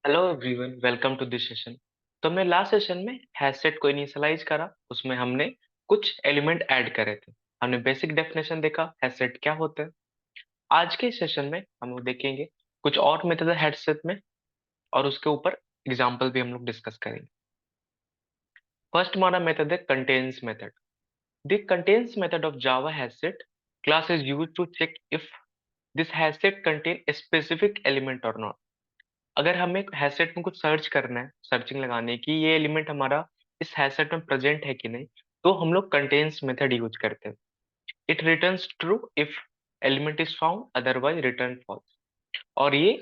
Hello everyone, welcome to this session. तो हमने last session में हैशसेट को इनिशियलाइज करा। उसमें हमने कुछ एलिमेंट ऐड करे थे। हमने बेसिक डेफिनेशन देखा हैशसेट क्या होता है। आज के सेशन में हम लोग देखेंगे कुछ और मेथड है हैशसेट में, और उसके ऊपर एग्जांपल भी हम लोग डिस्कस करेंगे। फर्स्ट हमारा मेथड है contains method. The contains method of Java HashSet class is used to check if this HashSet contain specific element और नॉट। अगर हमें हैशसेट में कुछ सर्च करना है, सर्चिंग लगाने की ये एलिमेंट हमारा इस हैशसेट में प्रेजेंट है कि नहीं, तो हम लोग कंटेन्स मेथड यूज करते हैं। It returns true if element is found, otherwise return false. और ये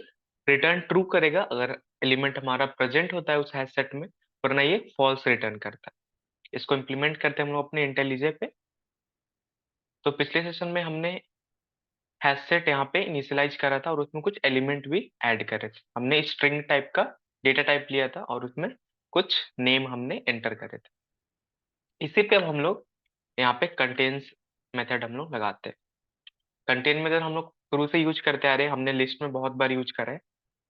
रिटर्न ट्रू करेगा अगर एलिमेंट हमारा प्रेजेंट होता है उस हैशसेट में, वरना ये फॉल्स रिटर्न करता है। इसको इम्प्लीमेंट करते हैं हम लोग अपने इंटेलिजे पे। तो पिछले सेशन में हमने हैशसेट यहाँ पे इनिशियलाइज करा था और उसमें कुछ एलिमेंट भी ऐड करे थे। हमने स्ट्रिंग टाइप का डेटा टाइप लिया था और उसमें कुछ नेम हमने एंटर करे थे। इसी पे अब हम लोग यहाँ पे कंटेन्स मेथड हम लोग लगाते हैं। कंटेन मेथड हम लोग शुरू से यूज करते आ रहे हैं, हमने लिस्ट में बहुत बार यूज करा है।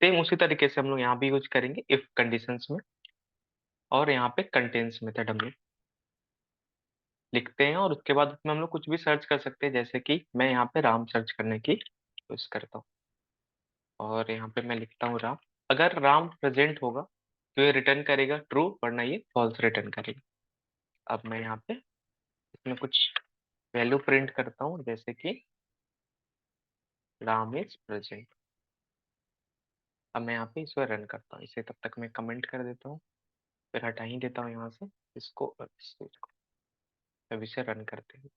सेम उसी तरीके से हम लोग यहाँ भी यूज करेंगे इफ कंडीशंस में। और यहाँ पे कंटेन्स मेथड हम लोग लिखते हैं और उसके बाद उसमें हम लोग कुछ भी सर्च कर सकते हैं, जैसे कि मैं यहाँ पे राम सर्च करने की कोशिश करता हूँ और यहाँ पे मैं लिखता हूँ राम। अगर राम प्रेजेंट होगा तो ये रिटर्न करेगा ट्रू, वरना ये फॉल्स रिटर्न करेगा। अब मैं यहाँ पे इसमें कुछ वैल्यू प्रिंट करता हूँ, जैसे कि राम इज प्रेजेंट। अब मैं यहाँ पे इसे रन करता हूँ। इसे तब तक मैं कमेंट कर देता हूँ, फिर हटा ही देता हूँ यहाँ से इसको और इसको। अब इसे रन करते हैं।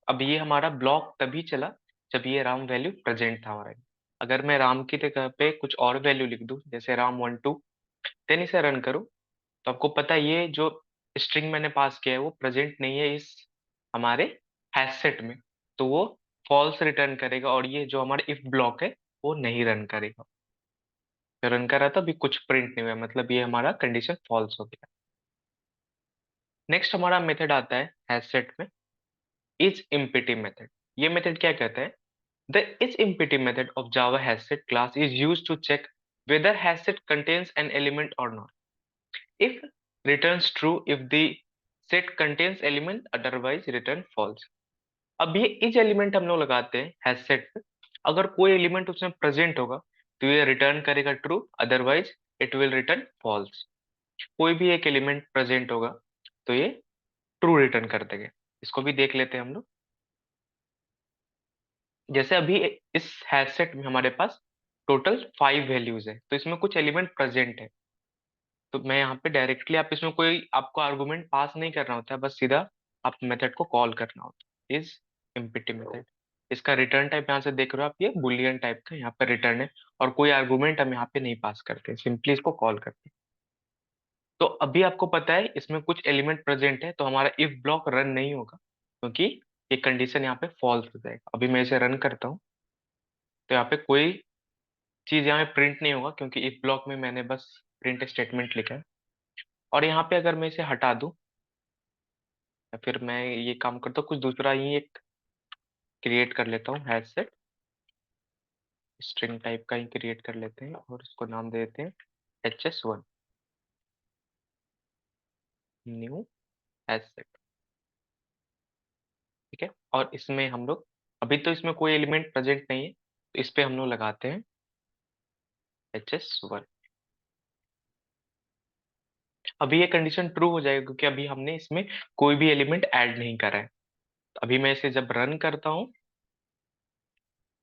अब ये हमारा ब्लॉक तभी चला जब ये राम वैल्यू प्रेजेंट था हमारे। अगर मैं राम की जगह पे कुछ और वैल्यू लिख दूं, जैसे राम 1 2, देन इसे रन करूँ, तो आपको पता है ये जो स्ट्रिंग मैंने पास किया है वो प्रेजेंट नहीं है इस हमारे हैशसेट में, तो वो फॉल्स रिटर्न करेगा और ये जो हमारा इफ ब्लॉक है वो नहीं रन करेगा। जो रन कर रहा था अभी कुछ प्रिंट नहीं हुआ, मतलब ये हमारा कंडीशन फॉल्स हो गया। नेक्स्ट हमारा मेथड आता है हैशसेट में इज इम्पिटी मेथड। ये मेथड क्या कहता है? The is empty method of Java HashSet class is used to check whether hasset contains an element or not. If returns true if the set contains element, otherwise return false. अब ये is element हम लोग लगाते हैं hash set पे। अगर कोई element उसमें प्रेजेंट होगा तो ये रिटर्न करेगा true, otherwise it will return false. कोई भी एक एलिमेंट प्रेजेंट होगा तो ये ट्रू रिटर्न कर देगा। इसको भी देख लेते हैं हम लोग। जैसे अभी इस हैश सेट में हमारे पास टोटल 5 वैल्यूज है, तो इसमें कुछ एलिमेंट प्रेजेंट है। तो मैं यहाँ पे डायरेक्टली, आप इसमें कोई आपको आर्गुमेंट पास नहीं करना होता है, बस सीधा आप मेथड को कॉल करना होता है इज एम्प्टी मेथड। इसका रिटर्न टाइप यहाँ से देख रहे हो आप, ये बुलियन टाइप का यहाँ पे रिटर्न है और कोई आर्गुमेंट हम यहाँ पे नहीं पास करते, सिंपली इसको कॉल करते हैं। तो अभी आपको पता है इसमें कुछ एलिमेंट प्रेजेंट है, तो हमारा इफ ब्लॉक रन नहीं होगा क्योंकि ये कंडीशन यहाँ पे फॉल्स हो जाएगा। अभी मैं इसे रन करता हूँ तो यहाँ पे कोई चीज यहाँ पे प्रिंट नहीं होगा क्योंकि इफ ब्लॉक में मैंने बस प्रिंट स्टेटमेंट लिखा है। और यहाँ पे अगर मैं इसे हटा दूं या फिर मैं ये काम करता हूँ, कुछ दूसरा ही एक क्रिएट कर लेता हूँ हैश सेट, स्ट्रिंग टाइप का ही क्रिएट कर लेते हैं और इसको नाम दे देते हैं HS1 न्यू हैश सेट। ठीक है, और इसमें हम लोग, अभी तो इसमें कोई एलिमेंट प्रेजेंट नहीं है, तो इस पे हम लोग लगाते हैं HS1। अभी ये कंडीशन ट्रू हो जाएगी क्योंकि अभी हमने इसमें कोई भी एलिमेंट ऐड नहीं करा है। तो अभी मैं इसे जब रन करता हूँ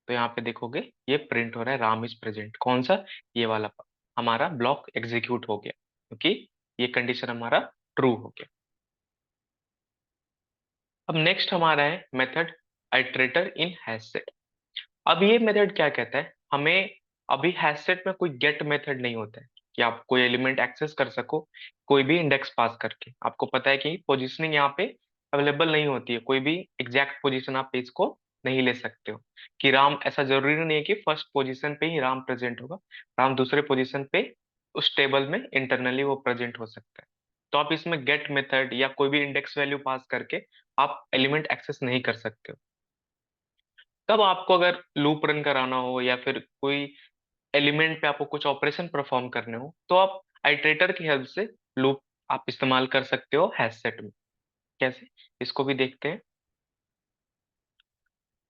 तो यहाँ पे देखोगे ये प्रिंट हो रहा है राम इज प्रेजेंट। कौन सा? ये वाला हमारा ब्लॉक एग्जीक्यूट हो गया क्योंकि ये कंडीशन हमारा ट्रू हो गया। अब नेक्स्ट हमारा है मेथड आइटरेटर इन हैशसेट। अब ये मेथड क्या कहता है हमें? अभी हैशसेट में कोई गेट मेथड नहीं होता है कि आप कोई एलिमेंट एक्सेस कर सको कोई भी इंडेक्स पास करके। आपको पता है कि पोजीशनिंग यहाँ पे अवेलेबल नहीं होती है, कोई भी एग्जैक्ट पोजीशन आप इसको नहीं ले सकते हो कि राम, ऐसा जरूरी नहीं है कि फर्स्ट पोजीशन पे ही राम प्रेजेंट होगा। राम दूसरे पोजीशन पे उस टेबल में इंटरनली वो प्रेजेंट हो सकता है। तो आप इसमें गेट मेथड या कोई भी इंडेक्स वैल्यू पास करके आप एलिमेंट एक्सेस नहीं कर सकते हो। तब आपको अगर लूप रन कराना हो या फिर कोई एलिमेंट पे आपको कुछ ऑपरेशन परफॉर्म करने हो, तो आप आइटरेटर की हेल्प से लूप आप इस्तेमाल कर सकते हो हैशसेट में। कैसे, इसको भी देखते हैं।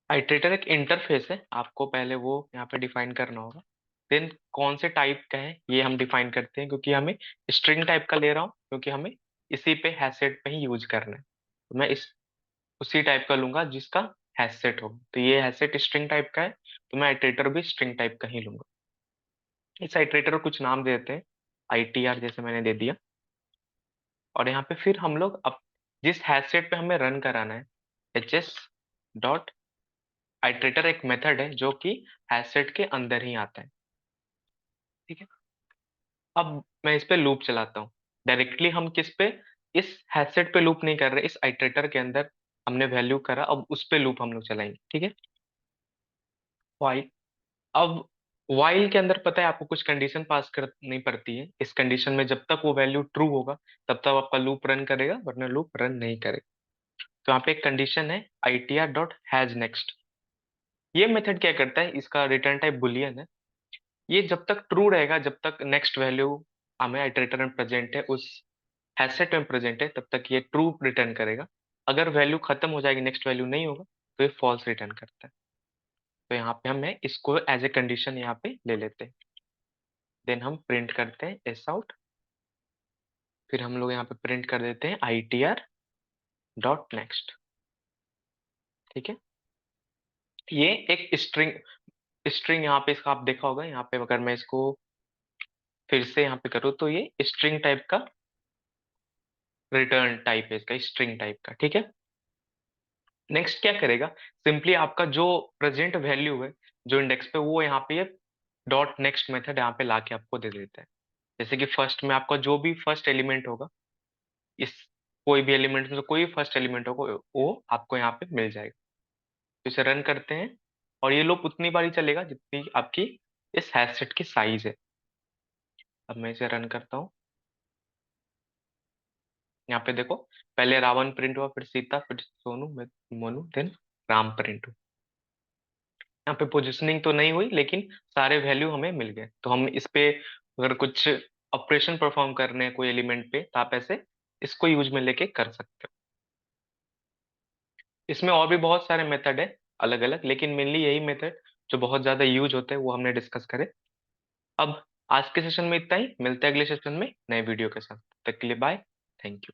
आइटरेटर एक इंटरफेस है, आपको पहले वो यहाँ पे डिफाइन करना होगा। देन कौन से टाइप का है ये हम डिफाइन करते हैं, क्योंकि हमें स्ट्रिंग टाइप का ले रहा हूँ, क्योंकि हमें इसी पे हैशसेट पे ही यूज करना है। तो मैं इस उसी टाइप का लूंगा जिसका हैशसेट हो। तो ये हैशसेट स्ट्रिंग टाइप का है, तो मैं आइटरेटर भी स्ट्रिंग टाइप का ही लूंगा। इस आइटरेटर को कुछ नाम दे देते हैं, आईटीआर जैसे मैंने दे दिया। और यहाँ पे फिर हम लोग अब जिस हैशसेट पे हमें रन कराना है, एच एस डॉट आइटरेटर एक मेथड है जो कि हैशसेट के अंदर ही आता है। ठीक है। अब मैं इस पे लूप चलाता हूँ। डायरेक्टली हम किस पे, इस हैशसेट पे लूप नहीं कर रहे, इस आइटरेटर के अंदर हमने वैल्यू करा, अब उस पे लूप हम लोग चलाएंगे। ठीक है। व्हाइल। अब व्हाइल के अंदर पता है आपको कुछ कंडीशन पास करनी पड़ती है। इस कंडीशन में जब तक वो वैल्यू ट्रू होगा तब तक आपका लूप रन करेगा, वरना लूप रन नहीं करेगा। तो यहाँ पे एक कंडीशन है आईटीआर डॉट हैज नेक्स्ट। ये मेथड क्या करता है, इसका रिटर्न टाइप बुलियन है। ये जब तक ट्रू रहेगा, जब तक नेक्स्ट वैल्यू हमें आइटरेटर में प्रेजेंट है, उस हैशसेट में प्रेजेंट है, तब तक ये ट्रू रिटर्न करेगा। अगर वैल्यू खत्म हो जाएगी, नेक्स्ट वैल्यू नहीं होगा, तो ये फॉल्स रिटर्न करता है। तो यहाँ पे हमें इसको एज ए कंडीशन यहाँ पे ले लेते हैं। देन हम प्रिंट करते हैं एस आउट। फिर हम लोग यहाँ पे प्रिंट कर देते हैं I T R dot next. ठीक है। ये एक स्ट्रिंग स्ट्रिंग यहाँ पे इसका आप देखा होगा, यहाँ पे अगर मैं इसको फिर से यहाँ पे करूँ तो ये स्ट्रिंग टाइप का रिटर्न टाइप है, इसका स्ट्रिंग टाइप का। ठीक है। नेक्स्ट क्या करेगा, सिंपली आपका जो प्रेजेंट वैल्यू है जो इंडेक्स पे, वो यहाँ पे ये डॉट नेक्स्ट मेथड यहाँ पे लाके आपको दे देता है। जैसे कि फर्स्ट में आपका जो भी फर्स्ट एलिमेंट होगा, इस कोई भी एलिमेंट में से कोई फर्स्ट एलिमेंट होगा, वो आपको यहाँ पे मिल जाएगा। तो इसे रन करते हैं, और ये लूप उतनी बार ही चलेगा जितनी आपकी इस हैशसेट की साइज है। अब मैं इसे रन करता हूँ। यहाँ पे देखो, पहले रावण प्रिंट हुआ, फिर सीता, फिर सोनू, मोनू, देन राम प्रिंट हुआ। यहाँ पे पोजिशनिंग तो नहीं हुई, लेकिन सारे वैल्यू हमें मिल गए। तो हम इस पे अगर कुछ ऑपरेशन परफॉर्म करने हैं कोई एलिमेंट पे, तो आप ऐसे इसको यूज में लेके कर सकते हो। इसमें और भी बहुत सारे मेथड है अलग अलग, लेकिन मेनली यही मेथड जो बहुत ज्यादा यूज होते हैं वो हमने डिस्कस करे। अब आज के सेशन में इतना ही, मिलते हैं अगले सेशन में नए वीडियो के साथ। तब तक के लिए बाय। Thank you.